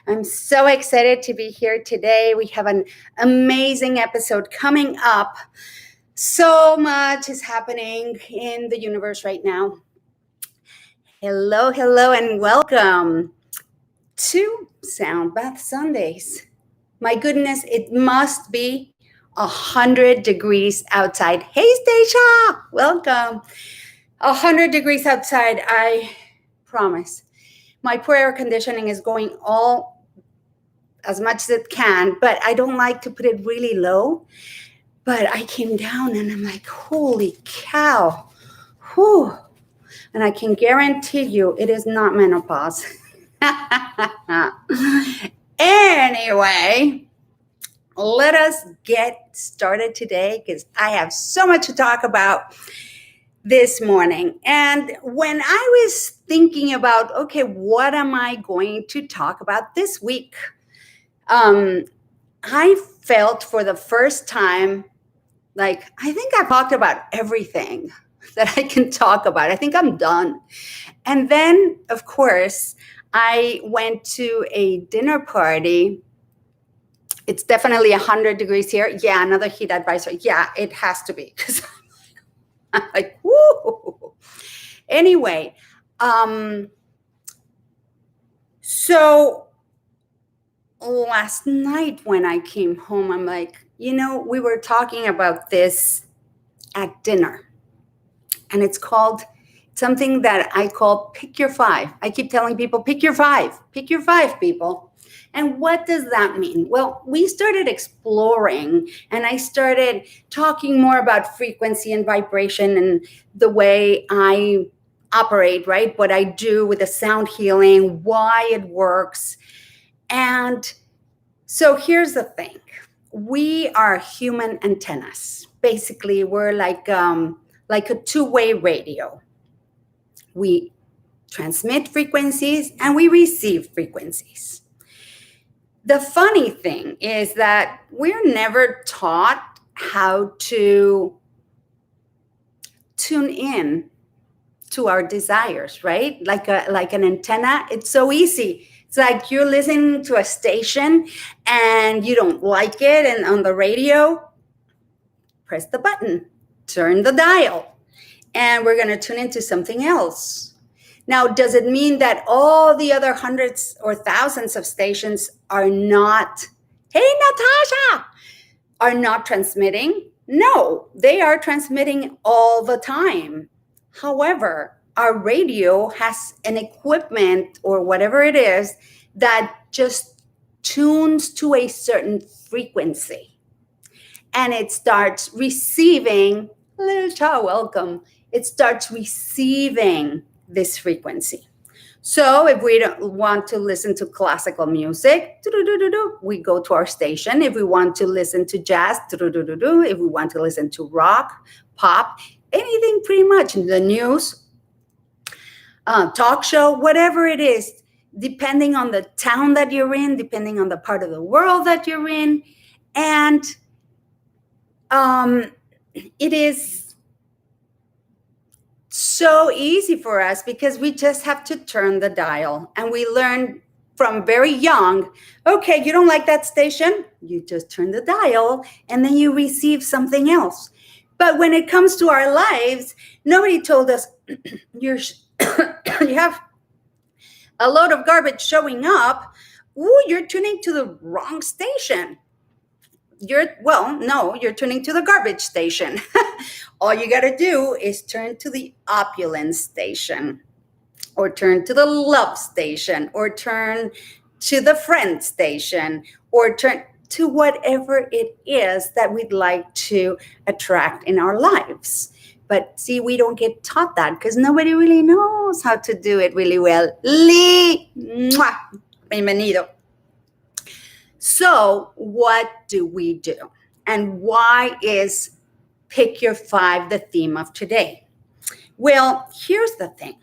I'm so excited to be here today. We have an amazing episode coming up. So much is happening in the universe right now. Hello, hello, and welcome to Sound Bath Sundays. My goodness, it must be 100 degrees outside. Hey, Stacia, welcome. 100 degrees outside, I promise. My poor air conditioning is going all as much as it can, but I don't like to put it really low. But I came down and I'm like, holy cow. Whew. And I can guarantee you it is not menopause. Anyway, let us get started today because I have so much to talk about this morning. And when I was thinking about, okay, what am I going to talk about this week? I felt for the first time like I think I've talked about everything that I can talk about. I think I'm done. And then, of course, I went to a dinner party. It's definitely 100 degrees here. Yeah, another heat advisory. Yeah, it has to be because I'm like, whoo. Anyway, so last night when I came home, I'm like, we were talking about this at dinner, and it's called something that I call pick your five. I keep telling people, pick your five, people. And what does that mean? Well, we started exploring, and I started talking more about frequency and vibration and the way I operate, right? What I do with the sound healing, why it works. And so here's the thing. We are human antennas. Basically, we're like a two-way radio. We transmit frequencies and we receive frequencies. The funny thing is that we're never taught how to tune in to our desires, right? Like an antenna. It's so easy. It's like you're listening to a station and you don't like it, and on the radio, press the button, turn the dial, and we're going to tune into something else. Now, does it mean that all the other hundreds or thousands of stations are not, hey, Natasha, are not transmitting? No, they are transmitting all the time. However, our radio has an equipment or whatever it is that just tunes to a certain frequency. And it starts receiving, little child, welcome. It starts receiving this frequency. So if we don't want to listen to classical music, we go to our station. If we want to listen to jazz, if we want to listen to rock, pop, anything pretty much, the news, talk show, whatever it is, depending on the town that you're in, depending on the part of the world that you're in. And it is so easy for us because we just have to turn the dial, and we learn from very young, okay, you don't like that station, you just turn the dial and then you receive something else. But when it comes to our lives, nobody told us you have a load of garbage showing up. Ooh, you're tuning to the wrong station. You're tuning to the garbage station. All you got to do is turn to the opulence station, or turn to the love station, or turn to the friend station, or turn to whatever it is that we'd like to attract in our lives. But see, we don't get taught that because nobody really knows how to do it really well. Lee, mwah, bienvenido. So what do we do? And why is Pick Your Five the theme of today? Well, here's the thing.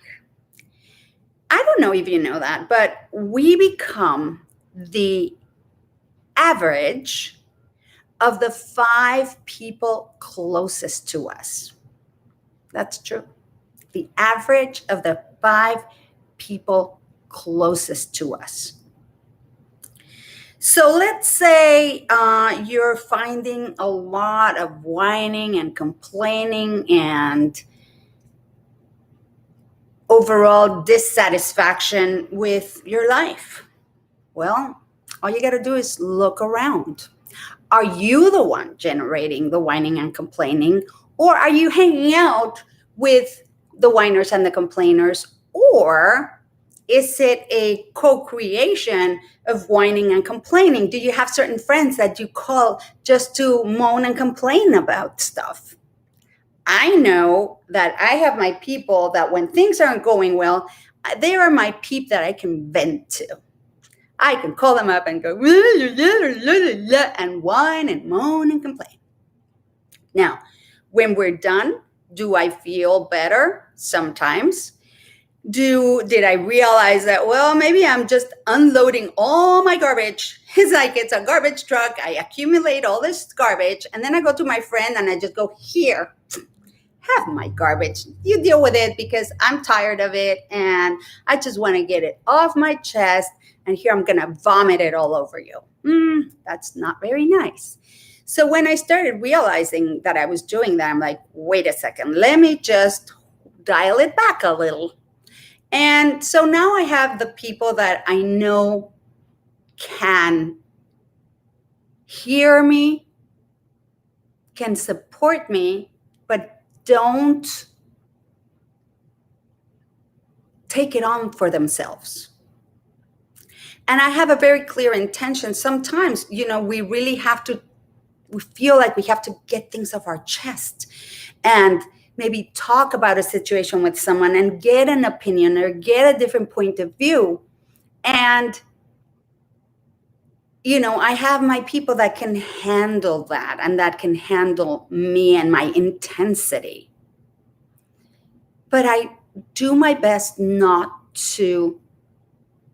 I don't know if you know that, but we become the average of the 5 people closest to us. That's true. The average of the 5 people closest to us. So let's say you're finding a lot of whining and complaining and overall dissatisfaction with your life. Well, all you got to do is look around. Are you the one generating the whining and complaining, or are you hanging out with the whiners and the complainers, or is it a co-creation of whining and complaining? Do you have certain friends that you call just to moan and complain about stuff? I know that I have my people that when things aren't going well, they are my peep that I can vent to. I can call them up and go and whine and moan and complain. Now, when we're done, do I feel better? Sometimes. Did I realize that, well, maybe I'm just unloading all my garbage? It's like it's a garbage truck. I accumulate all this garbage and then I go to my friend and I just go, here, have my garbage. You deal with it because I'm tired of it and I just want to get it off my chest. And here I'm going to vomit it all over you. That's not very nice. So when I started realizing that I was doing that, I'm like, wait a second, let me just dial it back a little. And so now I have the people that I know can hear me, can support me, but don't take it on for themselves. And I have a very clear intention. Sometimes, we really have to, we feel like we have to get things off our chest and maybe talk about a situation with someone and get an opinion or get a different point of view. And, I have my people that can handle that and that can handle me and my intensity. But I do my best not to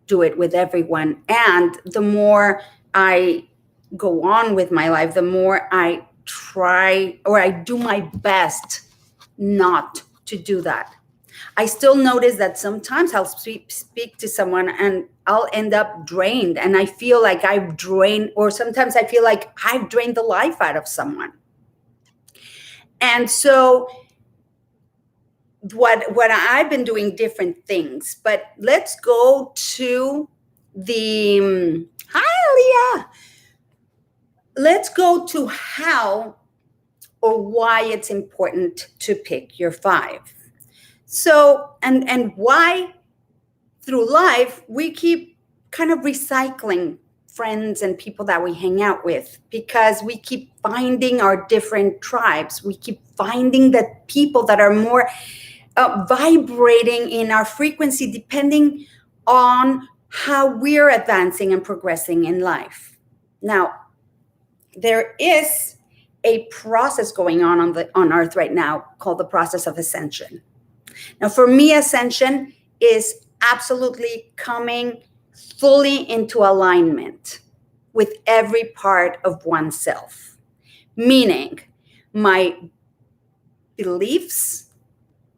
do it with everyone. And the more I go on with my life, the more I try or I do my best not to do that. I still notice that sometimes I'll speak to someone and I'll end up drained and I feel like I've drained, or sometimes I feel like I've drained the life out of someone. And so what I've been doing different things, but let's go to the, hi, Leah. Let's go to how or why it's important to pick your 5. So, and why through life we keep kind of recycling friends and people that we hang out with, because we keep finding our different tribes. We keep finding the people that are more vibrating in our frequency, depending on how we're advancing and progressing in life. Now, there is a process going on Earth right now called the process of ascension. Now, for me, ascension is absolutely coming fully into alignment with every part of oneself, meaning my beliefs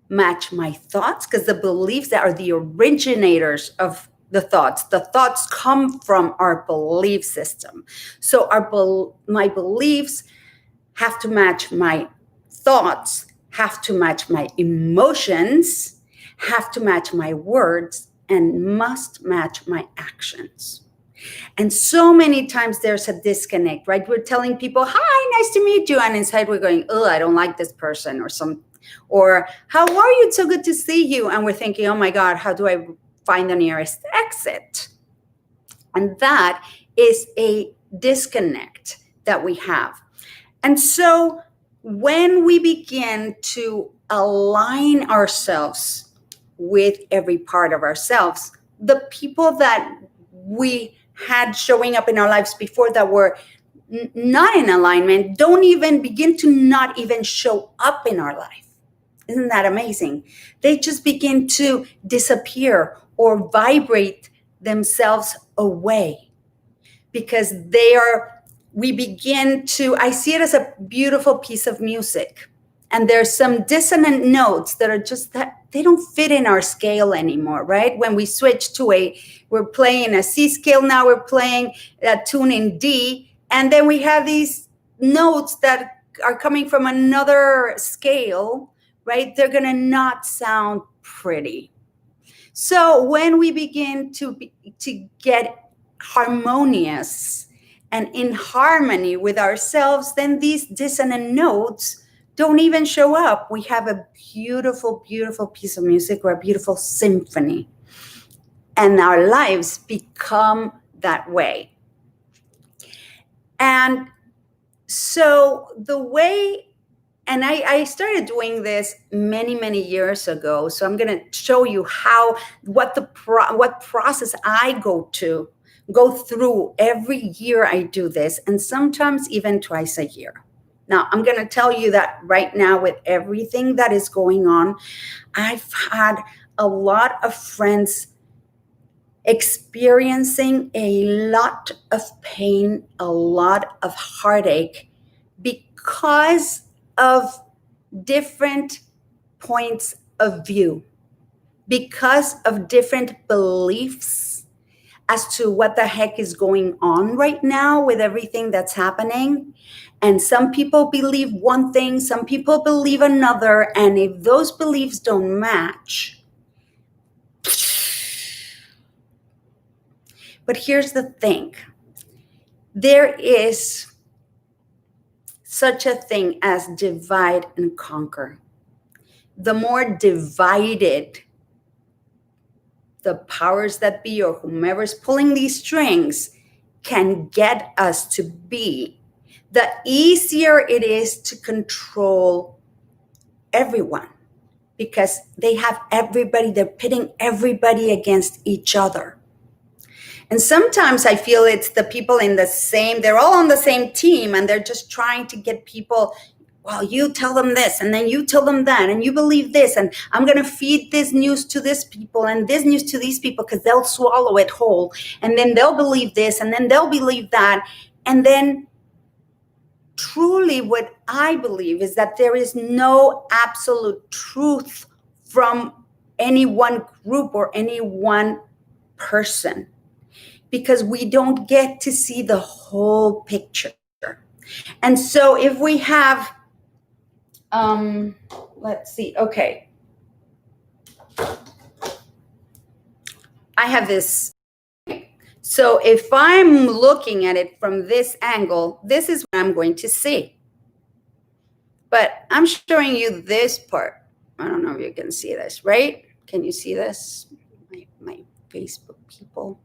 match my thoughts, because the beliefs that are the originators of the thoughts come from our belief system. So my beliefs have to match my thoughts, have to match my emotions, have to match my words, and must match my actions. And so many times there's a disconnect, right? We're telling people, hi, nice to meet you. And inside we're going, oh, I don't like this person, or how are you? It's so good to see you. And we're thinking, oh my God, how do I find the nearest exit? And that is a disconnect that we have. And so when we begin to align ourselves with every part of ourselves, the people that we had showing up in our lives before that were not in alignment don't even begin to not even show up in our life. Isn't that amazing? They just begin to disappear or vibrate themselves away, because we begin to, I see it as a beautiful piece of music. And there's some dissonant notes that are just that they don't fit in our scale anymore, right? When we switch to we're playing a C scale, now we're playing a tune in D, and then we have these notes that are coming from another scale, right? They're gonna not sound pretty. So when we begin to get harmonious and in harmony with ourselves, then these dissonant notes don't even show up. We have a beautiful, beautiful piece of music or a beautiful symphony. And our lives become that way. And so the way, and I started doing this many, many years ago. So I'm going to show you what process I go through every year. I do this, and sometimes even twice a year. Now, I'm going to tell you that right now, with everything that is going on, I've had a lot of friends experiencing a lot of pain, a lot of heartache, because of different points of view, because of different beliefs as to what the heck is going on right now with everything that's happening. And some people believe one thing, some people believe another. And if those beliefs don't match, but here's the thing, there is such a thing as divide and conquer. The more divided the powers that be, or whomever's pulling these strings, can get us to be, the easier it is to control everyone, because they have everybody, they're pitting everybody against each other. And sometimes I feel it's the people they're all on the same team, and they're just trying to get people, well, you tell them this, and then you tell them that, and you believe this, and I'm going to feed this news to this people and this news to these people, because they'll swallow it whole, and then they'll believe this, and then they'll believe that. And then truly what I believe is that there is no absolute truth from any one group or any one person, because we don't get to see the whole picture. And so if we have, let's see, okay. I have this. So if I'm looking at it from this angle, this is what I'm going to see. But I'm showing you this part. I don't know if you can see this, right? Can you see this? My Facebook people,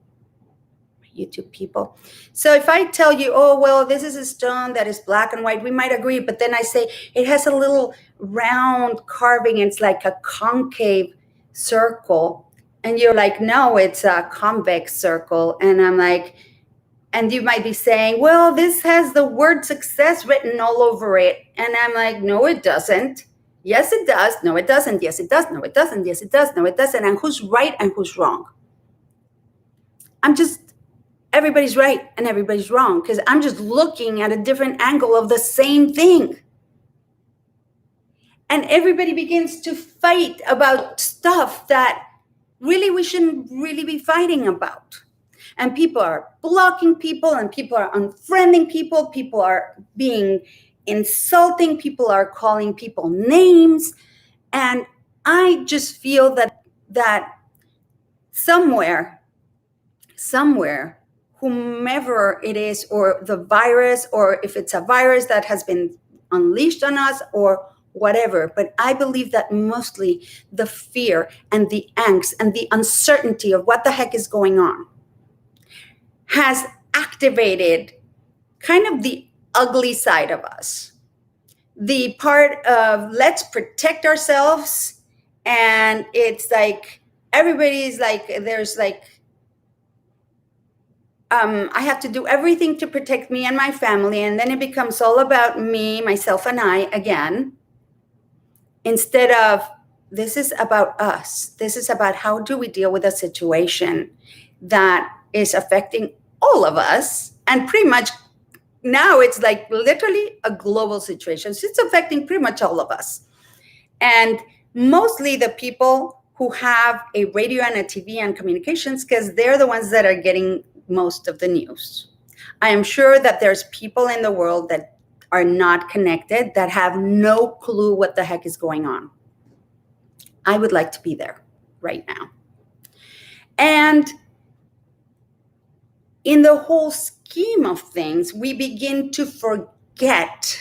my YouTube people. So if I tell you, oh, well, this is a stone that is black and white, we might agree. But then I say it has a little round carving. It's like a concave circle. And you're like, no, it's a convex circle. And I'm like, and you might be saying, well, this has the word success written all over it. And I'm like, no, it doesn't. Yes, it does. No, it doesn't. Yes, it does. No, it doesn't. Yes, it does. No, it doesn't. And who's right and who's wrong? Everybody's right and everybody's wrong, because I'm just looking at a different angle of the same thing. And everybody begins to fight about stuff that really we shouldn't really be fighting about. And people are blocking people, and people are unfriending people. People are being insulting. People are calling people names. And I just feel that somewhere, whomever it is, or the virus, or if it's a virus that has been unleashed on us, or whatever, but I believe that mostly the fear and the angst and the uncertainty of what the heck is going on has activated kind of the ugly side of us. The part of let's protect ourselves, and it's like everybody's like, there's like, I have to do everything to protect me and my family, and then it becomes all about me, myself, and I again. Instead of, this is about us. This is about how do we deal with a situation that is affecting all of us, and pretty much now it's like literally a global situation. So it's affecting pretty much all of us. And mostly the people who have a radio and a TV and communications, because they're the ones that are getting most of the news. I am sure that there's people in the world that are not connected, that have no clue what the heck is going on. I would like to be there right now. And in the whole scheme of things, we begin to forget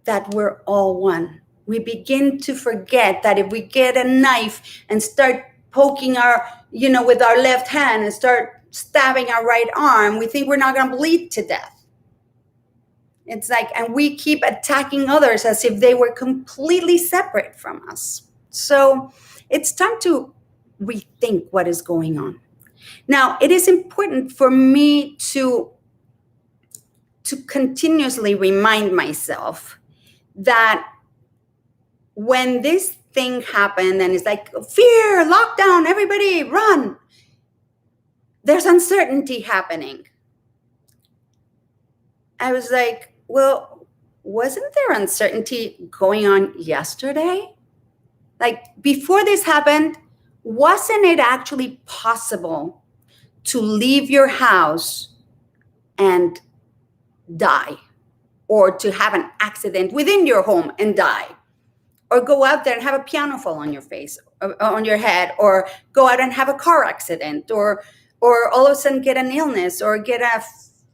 that we're all one. We begin to forget that if we get a knife and start poking with our left hand and start stabbing our right arm, we think we're not going to bleed to death. It's like, and we keep attacking others as if they were completely separate from us. So it's time to rethink what is going on. Now, it is important for me to continuously remind myself that when this thing happened and it's like, fear, lockdown, everybody run, there's uncertainty happening. I was like, well, wasn't there uncertainty going on yesterday? Like, before this happened, wasn't it actually possible to leave your house and die, or to have an accident within your home and die, or go out there and have a piano fall on your face, or on your head, or go out and have a car accident, or all of a sudden get an illness or get a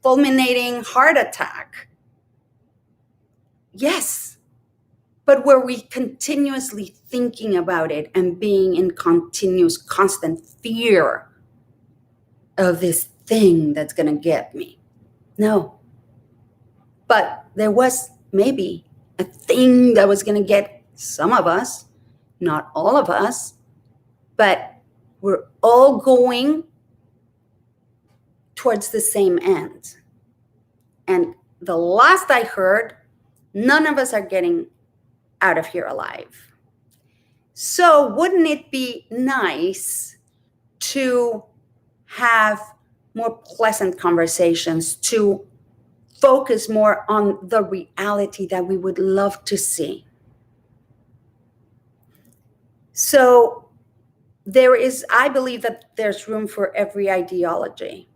fulminating heart attack? Yes. But were we continuously thinking about it and being in continuous, constant fear of this thing that's going to get me? No. But there was maybe a thing that was going to get some of us, not all of us, but we're all going towards the same end. And the last I heard, none of us are getting out of here alive. So wouldn't it be nice to have more pleasant conversations, to focus more on the reality that we would love to see? So I believe that there's room for every ideology,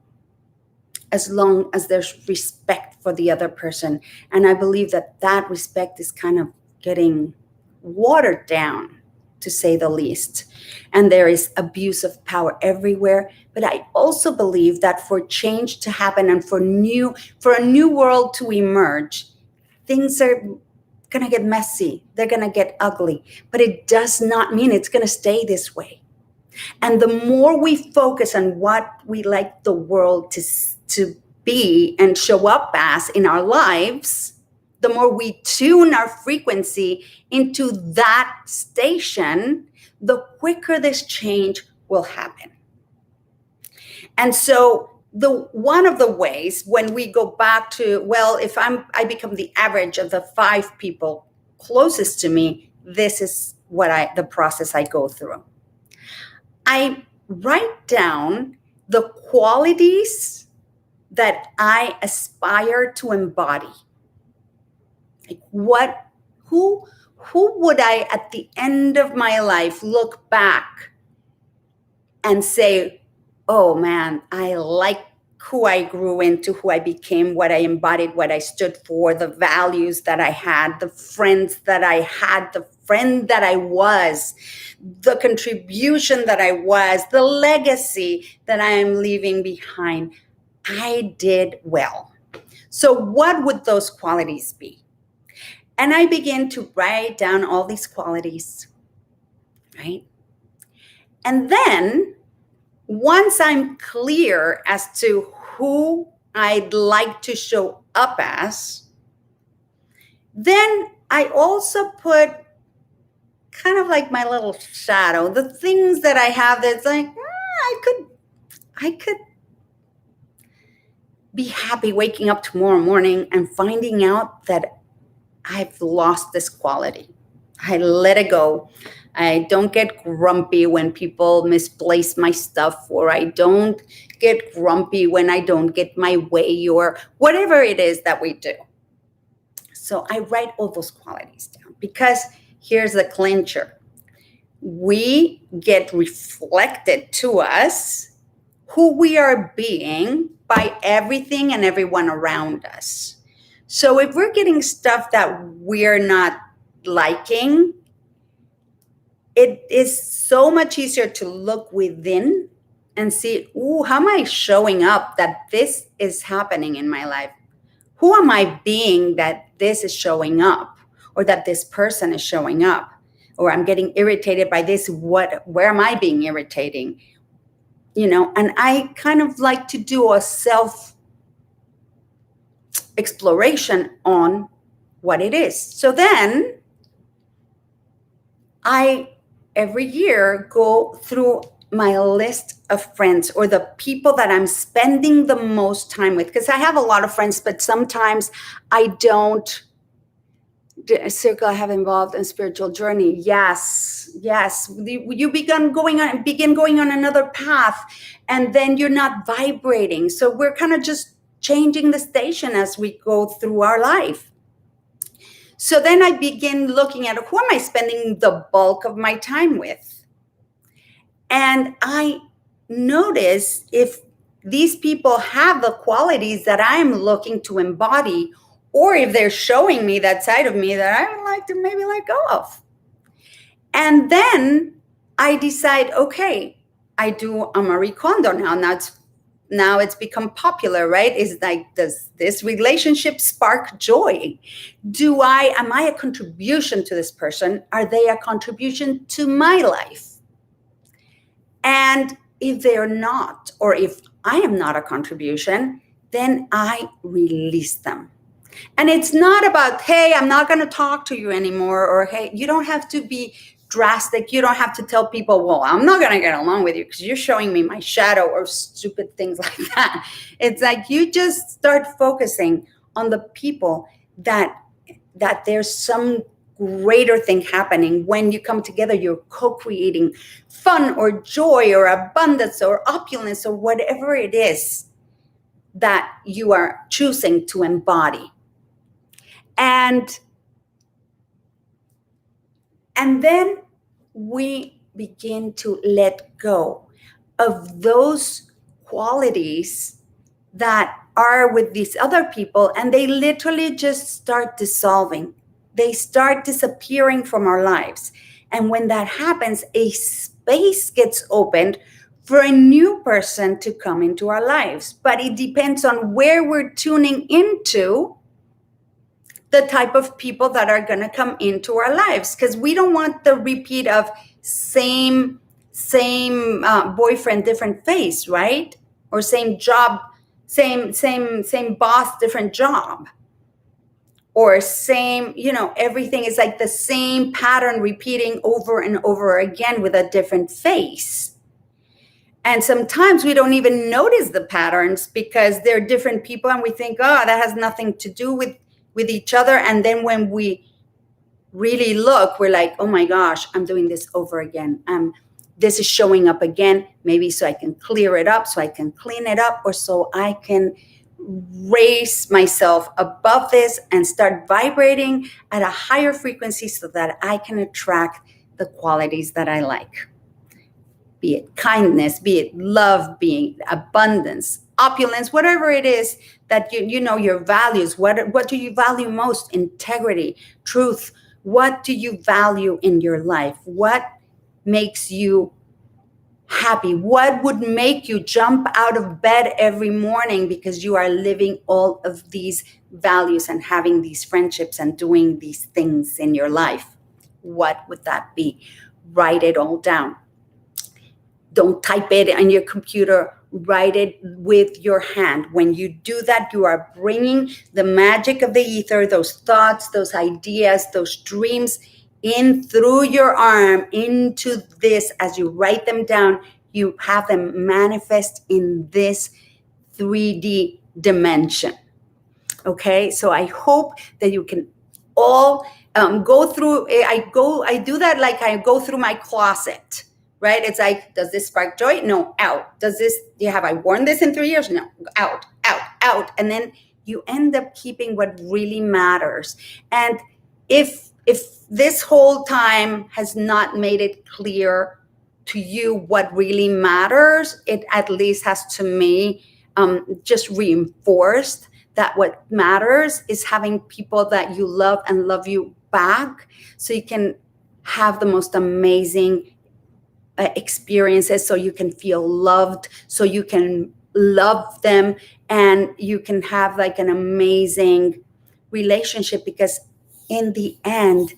as long as there's respect for the other person. And I believe that respect is kind of getting watered down, to say the least. And there is abuse of power everywhere. But I also believe that for change to happen and for a new world to emerge, things are going to get messy. They're going to get ugly. But it does not mean it's going to stay this way. And the more we focus on what we like the world to be and show up as in our lives, the more we tune our frequency into that station, the quicker this change will happen. And so one of the ways, when we go back to, well, if I become the average of the 5 people closest to me, this is the process I go through. I write down the qualities that I aspire to embody. Like who would I, at the end of my life, look back and say, oh man, I like who I grew into, who I became, what I embodied, what I stood for, the values that I had, the friends that I had, the friend that I was, the contribution that I was, the legacy that I am leaving behind. I did well. So what would those qualities be? And I began to write down all these qualities, right? And then once I'm clear as to who I'd like to show up as, then I also put kind of like my little shadow, the things that I have that's like, I could be happy waking up tomorrow morning and finding out that I've lost this quality. I let it go. I don't get grumpy when people misplace my stuff, or I don't get grumpy when I don't get my way, or whatever it is that we do. So I write all those qualities down, because here's the clincher. We get reflected to us who we are being by everything and everyone around us. So if we're getting stuff that we're not liking, it is so much easier to look within and see, ooh, how am I showing up that this is happening in my life? Who am I being that this is showing up, or that this person is showing up, or I'm getting irritated by this? Where am I being irritating? And I kind of like to do a self exploration on what it is. So then I every year go through my list of friends, or the people that I'm spending the most time with, because I have a lot of friends, but sometimes I don't. The circle I have involved in spiritual journey. Yes. You begin going on another path, and then you're not vibrating. So we're kind of just changing the station as we go through our life. So then I begin looking at, who am I spending the bulk of my time with? And I notice if these people have the qualities that I am looking to embody, or if they're showing me that side of me that I would like to maybe let go of. And then I decide, okay, I do a Marie Kondo now. Now it's become popular, right? It's like, does this relationship spark joy? Am I a contribution to this person? Are they a contribution to my life? And if they're not, or if I am not a contribution, then I release them. And it's not about, hey, I'm not going to talk to you anymore, or hey, you don't have to be drastic. You don't have to tell people, well, I'm not going to get along with you because you're showing me my shadow, or stupid things like that. It's like you just start focusing on the people that there's some greater thing happening. When you come together, you're co-creating fun or joy or abundance or opulence or whatever it is that you are choosing to embody. And then we begin to let go of those qualities that are with these other people, and they literally just start dissolving. They start disappearing from our lives. And when that happens, a space gets opened for a new person to come into our lives. But it depends on where we're tuning into the type of people that are going to come into our lives, because we don't want the repeat of same boyfriend, different face, right? Or same job, same boss, different job. Or same, everything is like the same pattern repeating over and over again with a different face. And sometimes we don't even notice the patterns because they're different people, and we think, oh, that has nothing to do with each other. And then when we really look, we're like, oh my gosh, I'm doing this over again. This is showing up again, maybe so I can clear it up, so I can clean it up, or so I can raise myself above this and start vibrating at a higher frequency so that I can attract the qualities that I like. Be it kindness, be it love, be it abundance, opulence, whatever it is that you know your values. What do you value most? Integrity, truth. What do you value in your life? What makes you happy? What would make you jump out of bed every morning because you are living all of these values and having these friendships and doing these things in your life? What would that be? Write it all down. Don't type it on your computer. Write it with your hand. When you do that, you are bringing the magic of the ether, those thoughts, those ideas, those dreams in through your arm into this. As you write them down, you have them manifest in this 3D dimension. Okay, so I hope that you can all go through. I do that like I go through my closet, right? It's like, does this spark joy? No, out. Does this? Have I worn this in 3 years? No, out, out, out. And then you end up keeping what really matters. And if this whole time has not made it clear to you what really matters, it at least has to me just reinforced that what matters is having people that you love and love you back, so you can have the most amazing experiences, so you can feel loved, so you can love them, and you can have like an amazing relationship. Because in the end,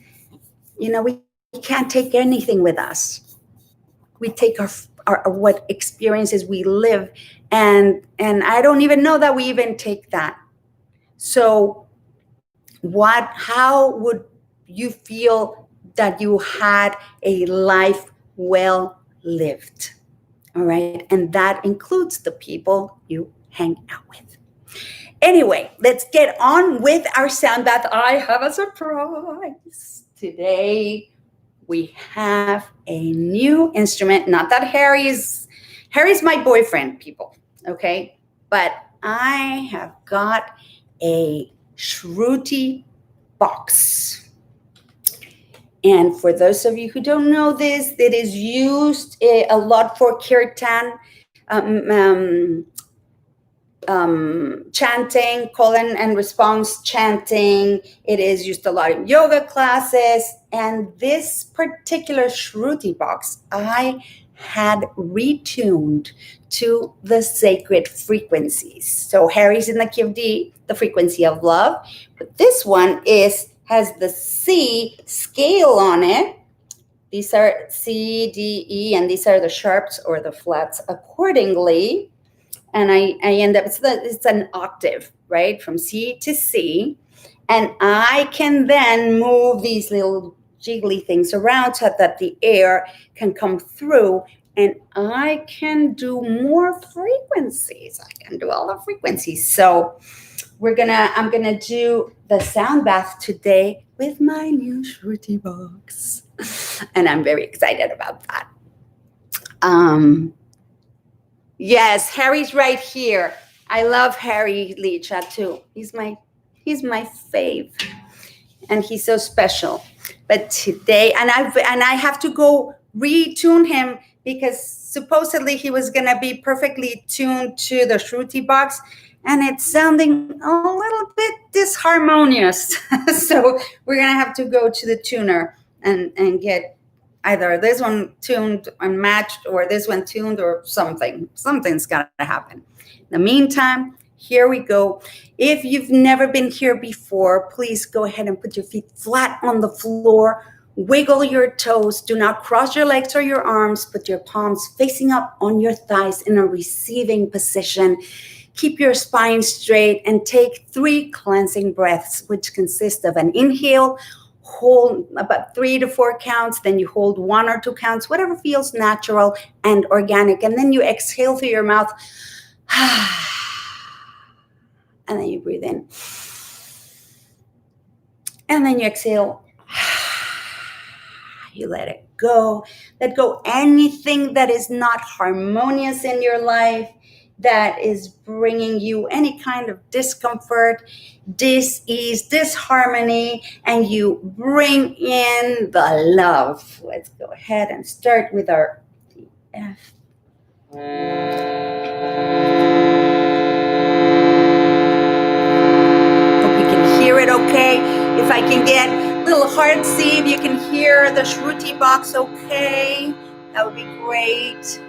we can't take anything with us. We take our what experiences we live, and I don't even know that we even take that. So how would you feel that you had a life well lived? All right, and that includes the people you hang out with. Anyway, let's get on with our sound bath. I have a surprise today. We have a new instrument. Not that Harry's my boyfriend, people, okay? But I have got a Shruti box. And for those of you who don't know this, it is used a lot for kirtan, chanting, call and response chanting. It is used a lot in yoga classes. And this particular Shruti box, I had retuned to the sacred frequencies. So Harry's in the key of D, the frequency of love. But this one has the C scale on it. These are C, D, E, and these are the sharps or the flats accordingly. And I end up, it's an octave, right? From C to C. And I can then move these little jiggly things around so that the air can come through, and I can do more frequencies. I can do all the frequencies. So I'm gonna do the sound bath today with my new Shruti box. And I'm very excited about that. Yes, Harry's right here. I love Harry Leacha too. He's my fave, and he's so special. But today, and I have to go retune him, because supposedly he was gonna be perfectly tuned to the Shruti box, and it's sounding a little bit disharmonious. So we're gonna have to go to the tuner and get either this one tuned and matched, or this one tuned, or something. Something's got to happen. In the meantime, here we go. If you've never been here before, please go ahead and put your feet flat on the floor. Wiggle your toes. Do not cross your legs or your arms. Put your palms facing up on your thighs in a receiving position. Keep your spine straight and take 3 cleansing breaths, which consist of an inhale. Hold about 3 to 4 counts, then you hold 1 or 2 counts, whatever feels natural and organic, and then you exhale through your mouth, and then you breathe in, and then you exhale. You let it go. Let go anything that is not harmonious in your life, that is bringing you any kind of discomfort, dis-ease, disharmony, and you bring in the love. Let's go ahead and start with our F. Hope you can hear it okay. If I can get a little heart, see if you can hear the Shruti box okay, that would be great.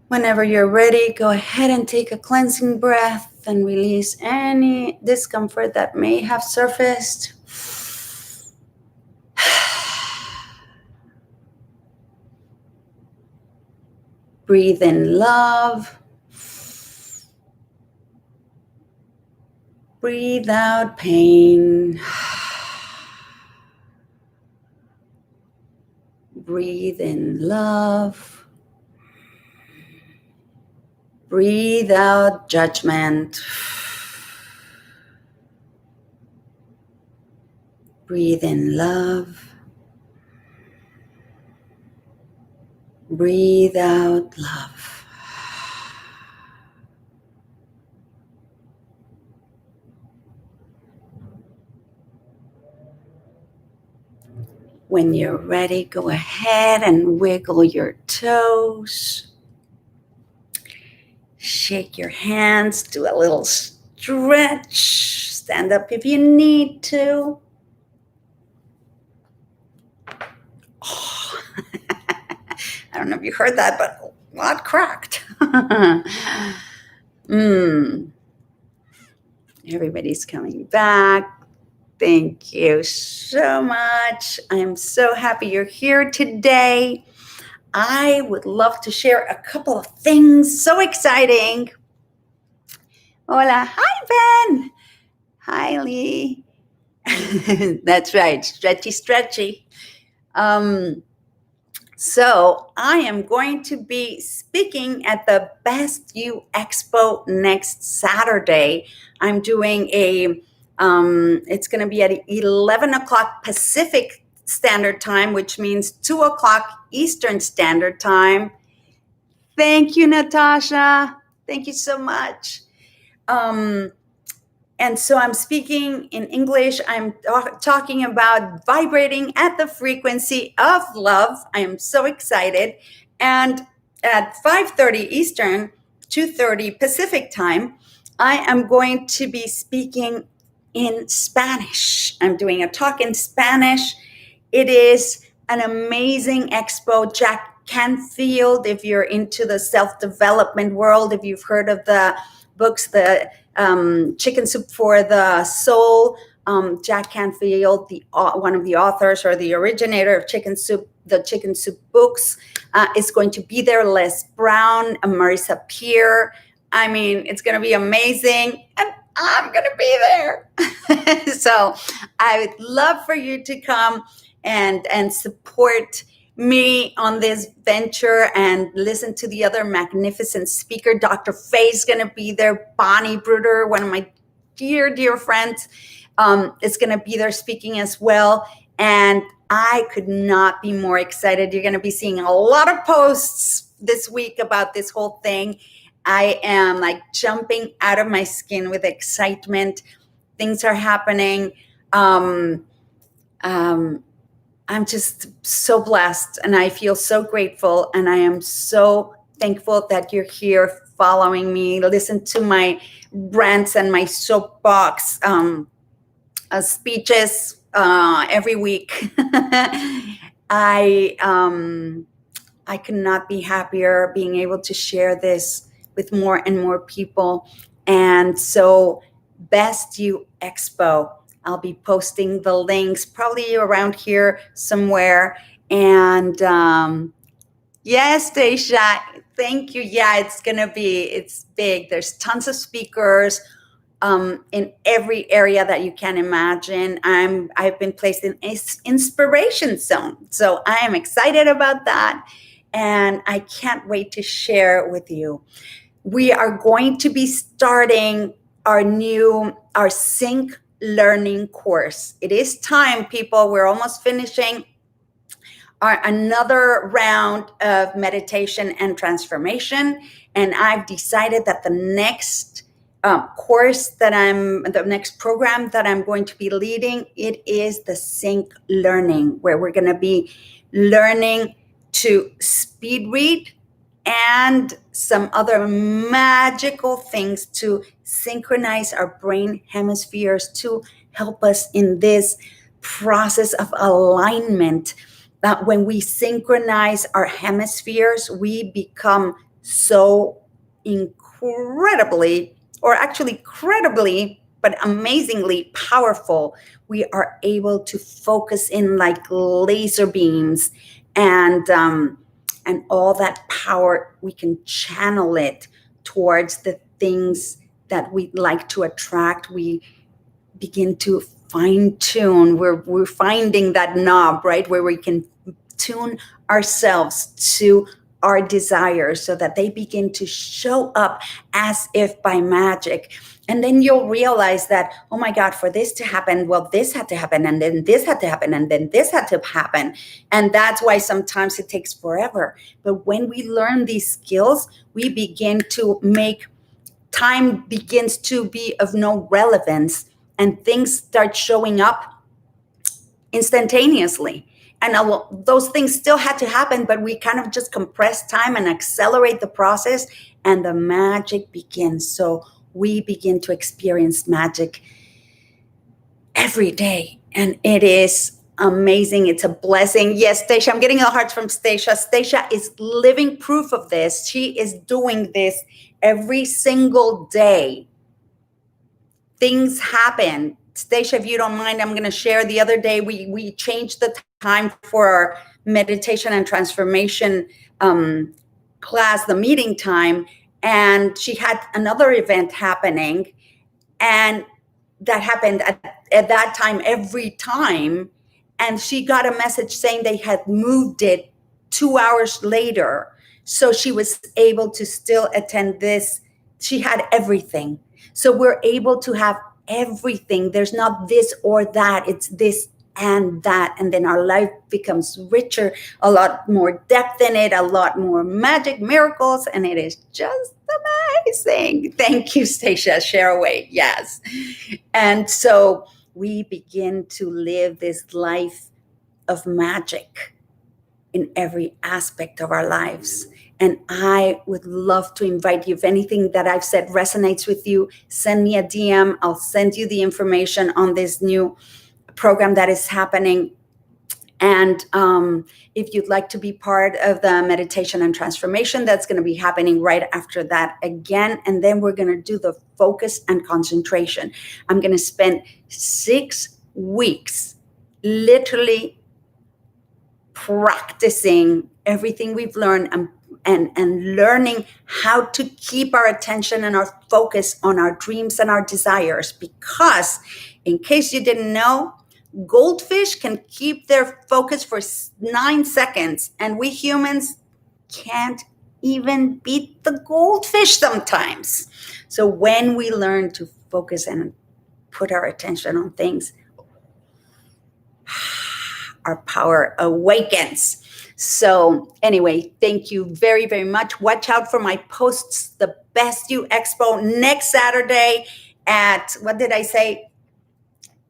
Whenever you're ready, go ahead and take a cleansing breath and release any discomfort that may have surfaced. Breathe in love. Breathe out pain. Breathe in love. Breathe out judgment. Breathe in love. Breathe out love. When you're ready, go ahead and wiggle your toes. Shake your hands, do a little stretch. Stand up if you need to. Oh. I don't know if you heard that, but a lot cracked. Everybody's coming back. Thank you so much. I am so happy you're here today. I would love to share a couple of things. So exciting. Hola. Hi, Ben. Hi, Lee. That's right. Stretchy, stretchy. So I am going to be speaking at the Best You Expo next Saturday. I'm doing it's going to be at 11 o'clock Pacific Standard Time, which means 2 o'clock Eastern Standard Time. Thank you, Natasha. Thank you so much. And so I'm speaking in English. I'm talking about vibrating at the frequency of love. I am so excited. And at 5:30 Eastern, 2:30 Pacific time, I am going to be speaking in Spanish. I'm doing a talk in Spanish. It is an amazing expo. Jack Canfield, if you're into the self-development world, if you've heard of the books, the Chicken Soup for the Soul, Jack Canfield, one of the authors or the originator of Chicken Soup, the Chicken Soup books, is going to be there. Les Brown, Marissa Peer. I mean, it's going to be amazing. And I'm going to be there. So I would love for you to come and support me on this venture and listen to the other magnificent speaker. Dr. Faye's going to be there. Bonnie Bruder, one of my dear, dear friends, is going to be there speaking as well. And I could not be more excited. You're going to be seeing a lot of posts this week about this whole thing. I am like jumping out of my skin with excitement. Things are happening. I'm just so blessed and I feel so grateful. And I am so thankful that you're here following me. Listen to my rants and my soapbox speeches every week. I could not be happier being able to share this with more and more people. And so Best You Expo. I'll be posting the links probably around here somewhere. And yes, Daisha, thank you. Yeah, it's big. There's tons of speakers in every area that you can imagine. I've been placed in inspiration zone. So I am excited about that. And I can't wait to share with you. We are going to be starting our Sync Learning course. It is time, people. We're almost finishing another round of meditation and transformation. And I've decided that the next the next program that I'm going to be leading, it is the Sync Learning, where we're going to be learning to speed read and some other magical things to synchronize our brain hemispheres to help us in this process of alignment. That when we synchronize our hemispheres, we become so incredibly, or actually credibly, but amazingly powerful. We are able to focus in like laser beams, and all that power, we can channel it towards the things that we'd like to attract. We begin to fine tune. We're finding that knob, right, where we can tune ourselves to our desires so that they begin to show up as if by magic. And then you'll realize that, oh my God, for this to happen, well, this had to happen, and then this had to happen, and then this had to happen. And that's why sometimes it takes forever. But when we learn these skills, we begin to make time begins to be of no relevance, and things start showing up instantaneously. And those things still had to happen, but we kind of just compress time and accelerate the process, and the magic begins. So we begin to experience magic every day, and it is amazing. It's a blessing. Yes, Stacia, I'm getting the hearts from Stacia. Stacia is living proof of this. She is doing this every single day. Things happen. Stacia, if you don't mind, I'm going to share. The other day, we changed the time for our meditation and transformation class, the meeting time, and she had another event happening, and that happened at that time every time, and she got a message saying they had moved it 2 hours later, so she was able to still attend this. She had everything. So we're able to have everything. There's not this or that. It's this and that. And then our life becomes richer, a lot more depth in it, a lot more magic, miracles. And it is just amazing. Thank you, Stacia. Share away. Yes. And so we begin to live this life of magic in every aspect of our lives. And I would love to invite you, if anything that I've said resonates with you, send me a DM. I'll send you the information on this new program that is happening. And if you'd like to be part of the meditation and transformation, that's going to be happening right after that again. And then we're going to do the focus and concentration. I'm going to spend 6 weeks literally practicing everything we've learned, and learning how to keep our attention and our focus on our dreams and our desires. Because, in case you didn't know, goldfish can keep their focus for 9 seconds, and we humans can't even beat the goldfish sometimes. So when we learn to focus and put our attention on things, our power awakens. So anyway, thank you very, very much. Watch out for my posts, the Best You Expo next Saturday at, what did I say?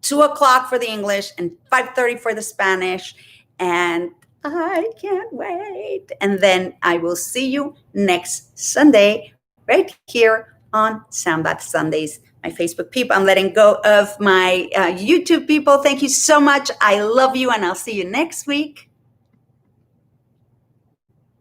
2:00 for the English and 5:30 for the Spanish. And I can't wait. And then I will see you next Sunday right here on Soundbath Sundays. My Facebook people, I'm letting go of my YouTube people. Thank you so much. I love you, and I'll see you next week.